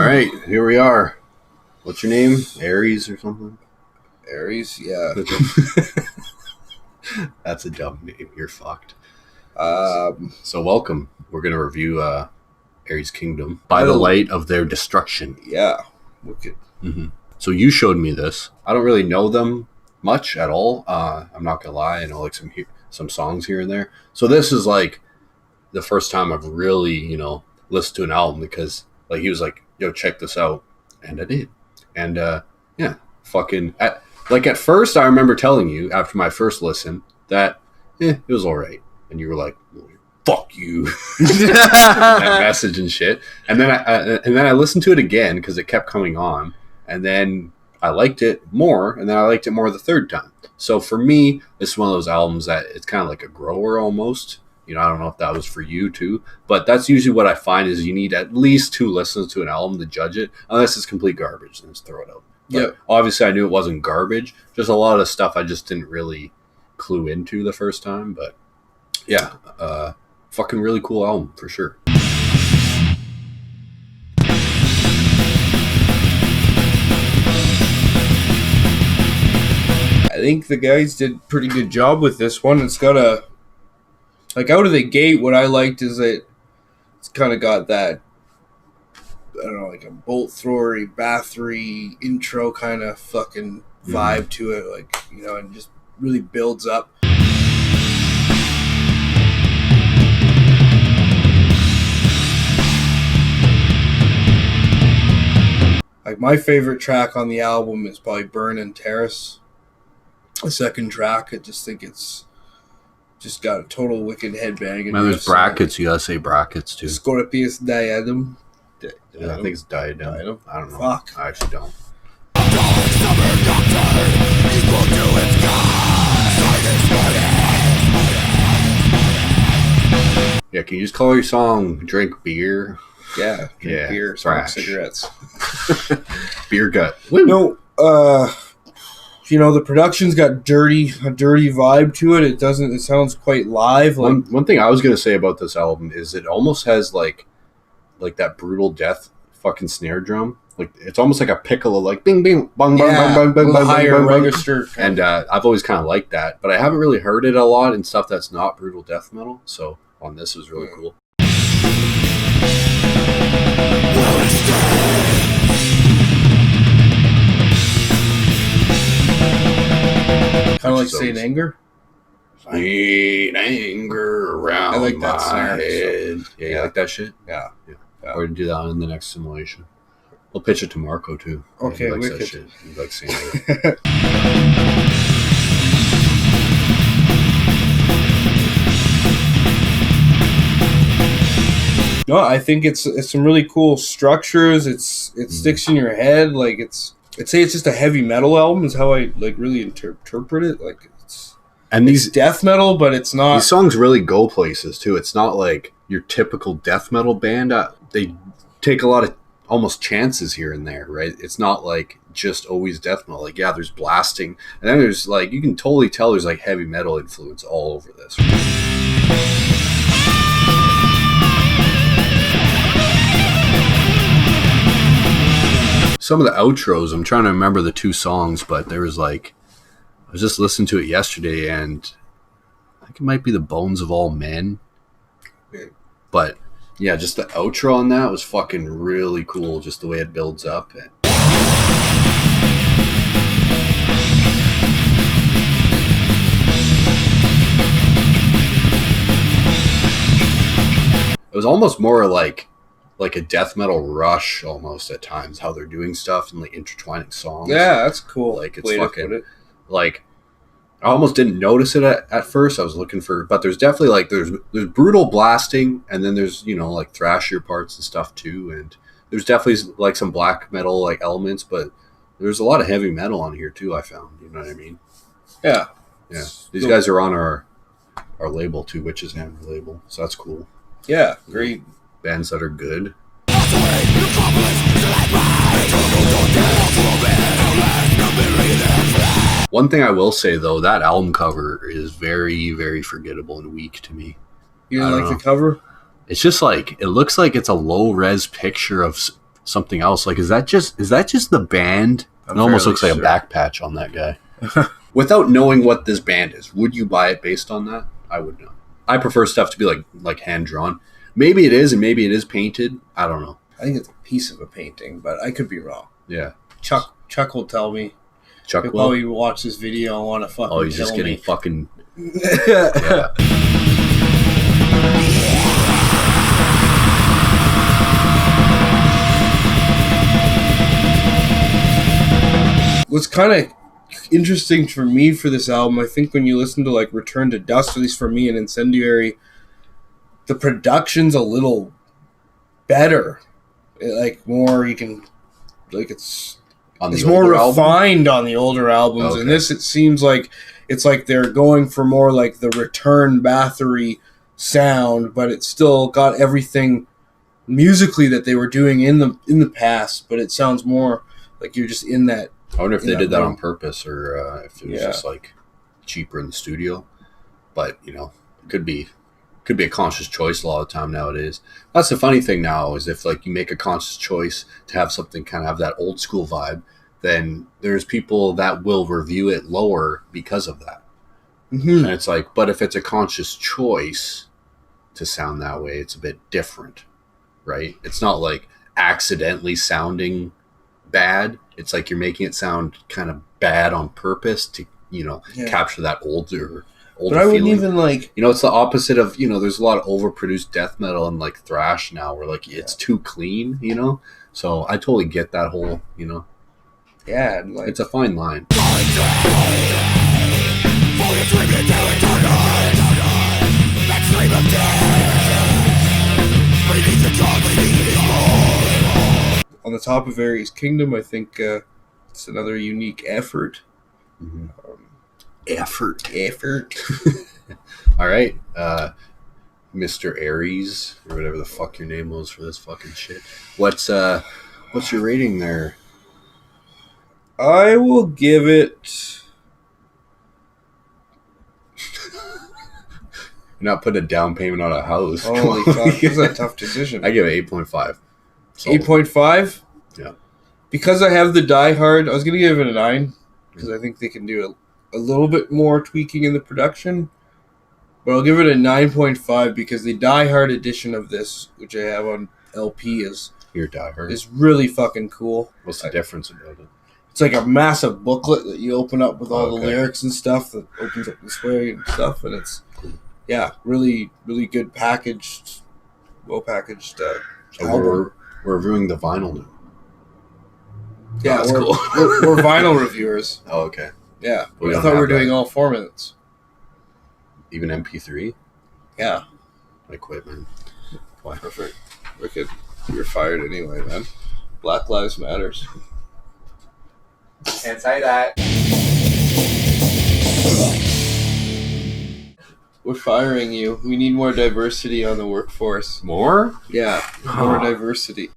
right, here we are. What's your name? Aireez or something? Aireez, yeah. That's a dumb name. You're fucked. So welcome. We're going to review Aireez Kingdom by the light of their destruction. Yeah. Wicked. Mm-hmm. So you showed me this. I don't really know them much at all. I'm not going to lie. I know like some songs here and there. So this is like the first time I've really, listened to an album because like he was like, yo, check this out. And I did. And yeah, fucking... At first I remember telling you after my first listen that it was all right. And you were like, fuck you. That message and shit. And then I listened to it again because it kept coming on. And then I liked it more. And then I liked it more the third time. So for me, it's one of those albums that it's kind of like a grower almost. I don't know if that was for you too, but that's usually what I find is you need at least 2 listens to an album to judge it, unless it's complete garbage, then just throw it out. Yeah. Obviously, I knew it wasn't garbage. Just a lot of stuff I just didn't really clue into the first time, but yeah, fucking really cool album for sure. I think the guys did a pretty good job with this one. It's got a... Like, out of the gate, what I liked is that it's kind of got that, I don't know, like a bolt throwery, bathery intro kind of fucking vibe to it. Like, and just really builds up. Like, my favorite track on the album is probably Burn and Terrace. The second track, I just think it's just got a total wicked headbang. Man, there's brackets. You gotta say brackets too. Scorpius Diadem. I think it's Diadem. I don't know. Fuck. I actually don't. Yeah, can you just call your song Drink Beer? Yeah, drink beer, smoke cigarettes. Beer gut. Woo. No, the production's got a dirty vibe to it. It sounds quite live. Like one thing I was gonna say about this album is it almost has like that brutal death fucking snare drum. Like it's almost like a piccolo, like bing bing bang bang bang bang bang higher register. And I've always kind of liked that, but I haven't really heard it a lot in stuff that's not brutal death metal. So on this it was really cool. Kind of like Saint Anger. Saint Anger around I like that snare head. Yeah, you like that shit? Yeah. We're going to do that in the next simulation. We'll pitch it to Marco too. Okay, he likes wicked. that shit. He likes Saint Anger. No, I think it's some really cool structures. It sticks in your head. Like I'd say it's just a heavy metal album is how I like really interpret it. Like it's death metal, but it's not. These songs really go places too. It's not like your typical death metal band. They take a lot of almost chances here and there, right? It's not like just always death metal. Like there's blasting, and then there's like you can totally tell there's like heavy metal influence all over this. Some of the outros, I'm trying to remember the 2 songs, but there was like, I was just listening to it yesterday, and I think it might be The Bones of All Men. But yeah, just the outro on that was fucking really cool, just the way it builds up. It was almost more like a death metal Rush almost at times, how they're doing stuff and like intertwining songs. Yeah, that's cool. Like it's fucking like I almost didn't notice it at first. I was looking for, but there's definitely like there's brutal blasting, and then there's like thrashier parts and stuff too, and there's definitely like some black metal like elements, but there's a lot of heavy metal on here too. I found, you know what I mean? Yeah. These guys are on our label too, Witch's Hammer label, so that's cool. Yeah, great. Bands that are good. One thing I will say though, that album cover is very, very forgettable and weak to me. You didn't like the cover? It's just like, it looks like it's a low res picture of something else. Like, is that just the band? It almost looks like a back patch on that guy. Without knowing what this band is, would you buy it based on that? I would know. I prefer stuff to be like hand drawn. Maybe it is, and maybe it is painted. I don't know. I think it's a piece of a painting, but I could be wrong. Yeah. Chuck will tell me. Chuck He'll will probably watch this video and want to fucking. Oh, he's just getting me. fucking. Yeah. What's kind of interesting for me for this album, I think when you listen to like Return to Dust, at least for me, and Incendiary, the production's a little better. More you can, like it's more refined on the older albums. Okay. And this, it seems like it's like they're going for more like the Return Bathory sound, but it's still got everything musically that they were doing in the past, but it sounds more like you're just in that. I wonder if they did that on purpose, or if it was just like cheaper in the studio. But it could be a conscious choice a lot of the time nowadays. That's the funny thing now, is if like you make a conscious choice to have something kind of have that old school vibe, then there's people that will review it lower because of that. Mm-hmm. And it's like, but if it's a conscious choice to sound that way, it's a bit different, right? It's not like accidentally sounding bad. It's like you're making it sound kind of bad on purpose to capture that older but I wouldn't feeling. even like. It's the opposite of there's a lot of overproduced death metal and like thrash now, where like it's too clean. So I totally get that whole. Yeah, like it's a fine line. On the top of Aireez Kingdom, I think it's another unique effort. Mm-hmm. Effort. All right, Mr. Aireez, or whatever the fuck your name was for this fucking shit. What's your rating there? I will give it. You're not putting a down payment on a house. Holy fuck, this is a tough decision. I give it 8.5. 8.5? Yeah. Because I have the Die Hard, I was going to give it a 9, because I think they can do a little bit more tweaking in the production. But I'll give it a 9.5 because the Die Hard edition of this, which I have on LP, is really fucking cool. What's the difference about it? It's like a massive booklet that you open up with all the lyrics and stuff that opens up this way and stuff, and it's really, really good packaged, well packaged. We're reviewing the vinyl now. Yeah, we're vinyl reviewers. Oh, okay. Yeah, I thought we were doing all formats. Even MP3? Yeah. I quit, man. Why? Perfect. Wicked. You're fired anyway, man. Black Lives Matters. Can't say that. We're firing you. We need more diversity on the workforce. More? Yeah, more diversity.